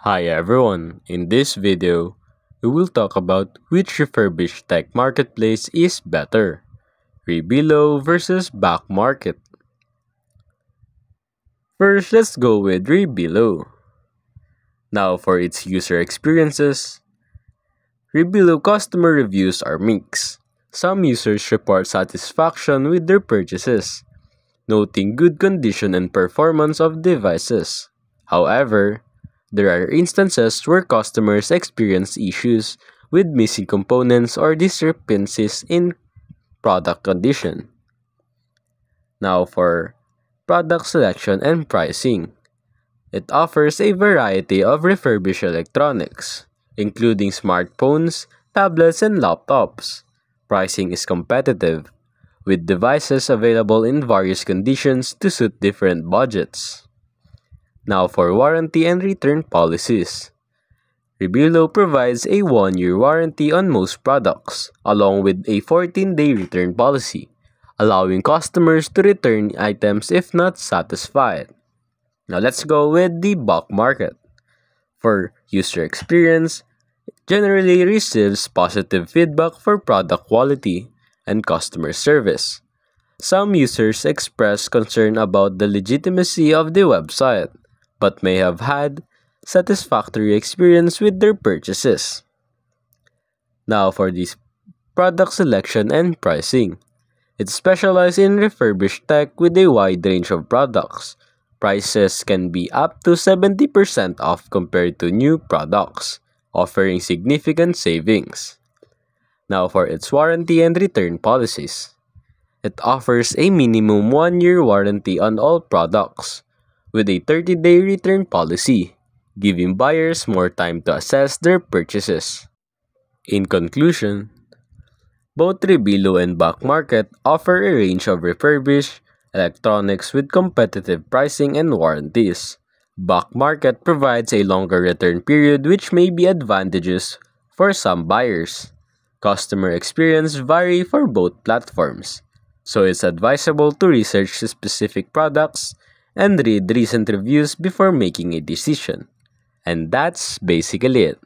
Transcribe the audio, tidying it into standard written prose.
Hi everyone, in this video, we will talk about which refurbished tech marketplace is better, Rebelo versus Back Market. First, let's go with Rebelo. Now for its user experiences, Rebelo customer reviews are mixed. Some users report satisfaction with their purchases, noting good condition and performance of devices. However, there are instances where customers experience issues with missing components or discrepancies in product condition. Now for product selection and pricing. It offers a variety of refurbished electronics, including smartphones, tablets, and laptops. Pricing is competitive, with devices available in various conditions to suit different budgets. Now for warranty and return policies. Rebelo provides a 1-year warranty on most products, along with a 14-day return policy, allowing customers to return items if not satisfied. Now let's go with the Back Market. For user experience, it generally receives positive feedback for product quality and customer service. Some users express concern about the legitimacy of the website, but may have had satisfactory experience with their purchases. Now for this product selection and pricing. It specializes in refurbished tech with a wide range of products. Prices can be up to 70% off compared to new products, offering significant savings. Now for its warranty and return policies. It offers a minimum 1-year warranty on all products, with a 30-day return policy, giving buyers more time to assess their purchases. In conclusion, both Rebelo and Back Market offer a range of refurbished electronics with competitive pricing and warranties. Back Market provides a longer return period which may be advantageous for some buyers. Customer experience vary for both platforms, so it's advisable to research specific products and read recent reviews before making a decision. And that's basically it.